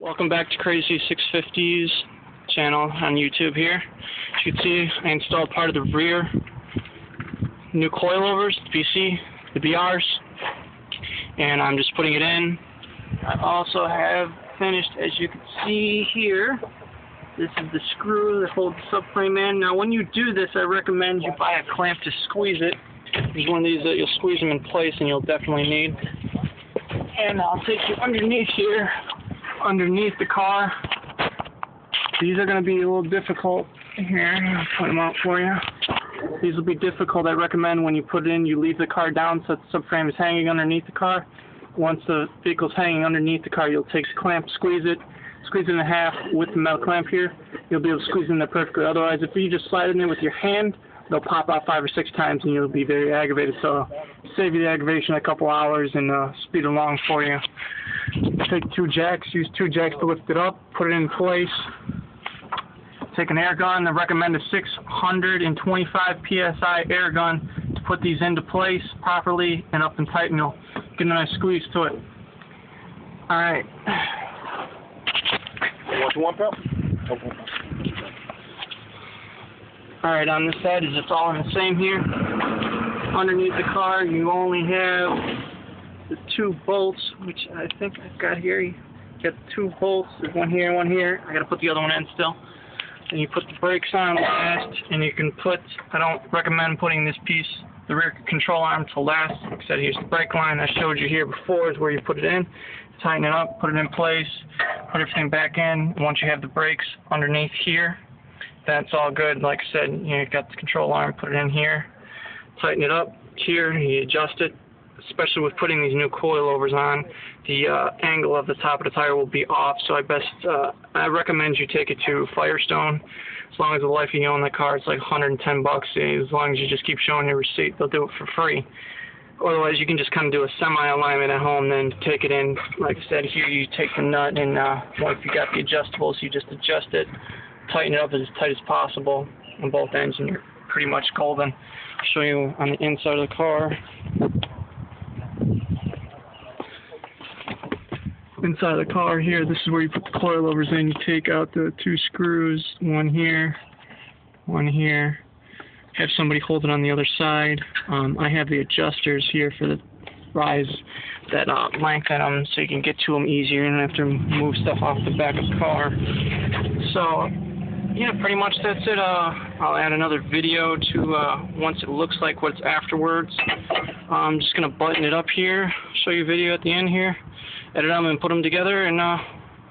Welcome back to Crazy 650's channel on YouTube here. As you can see, I installed part of the rear new coilovers, the BC, the BRs, and I'm just putting it in. I also have finished, as you can see here, this is the screw that holds the subframe in. Now when you do this, I recommend you buy a clamp to squeeze it. There's one of these that you'll squeeze them in place and you'll definitely need. And I'll take you underneath here, underneath the car. These are going to be a little difficult. Here, I'll point them out for you. These will be difficult. I recommend when you put it in, you leave the car down so the subframe is hanging underneath the car. Once the vehicle's hanging underneath the car, you'll take the clamp, squeeze it in half with the metal clamp here. You'll be able to squeeze it in there perfectly. Otherwise, if you just slide it in with your hand, they'll pop out 5 or 6 times and you'll be very aggravated. So save you the aggravation a couple hours and speed along for you. Take 2 jacks, use 2 jacks to lift it up, put it in place. Take an air gun. I recommend a 625 psi air gun to put these into place properly and up and tight, and you'll get a nice squeeze to it. Alright. What you want, pal? Alright, on this side is it's all in the same here. Underneath the car you only have the 2 bolts, which I think I've got here. You got 2 bolts, there's one here and one here. I gotta put the other one in still. And you put the brakes on last, and you can put, I don't recommend putting this piece, the rear control arm, to last. Like I said, here's the brake line I showed you here before is where you put it in. Tighten it up, put it in place, put everything back in. Once you have the brakes underneath here, that's all good. Like I said, you got the control arm, put it in here, tighten it up here, you adjust it. Especially with putting these new coilovers on, the angle of the top of the tire will be off, so I recommend you take it to Firestone. As long as the life you own the car, it's like $110. As long as you just keep showing your receipt, they'll do it for free. Otherwise, you can just kind of do a semi-alignment at home, then take it in. Like I said, here you take the nut, and once you got the adjustables, you just adjust it, tighten it up as tight as possible on both ends, and you're pretty much golden. I'll show you on the inside of the car. Inside the car here, this is where you put the coilovers in. You take out the 2 screws, one here, one here. Have somebody hold it on the other side. I have the adjusters here for the rise that lengthen them so you can get to them easier and don't have to move stuff off the back of the car. So, yeah, pretty much that's it. I'll add another video to once it looks like what's afterwards. I'm just going to button it up here, show you a video at the end here. Edit them and put them together, and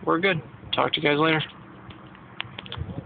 we're good. Talk to you guys later.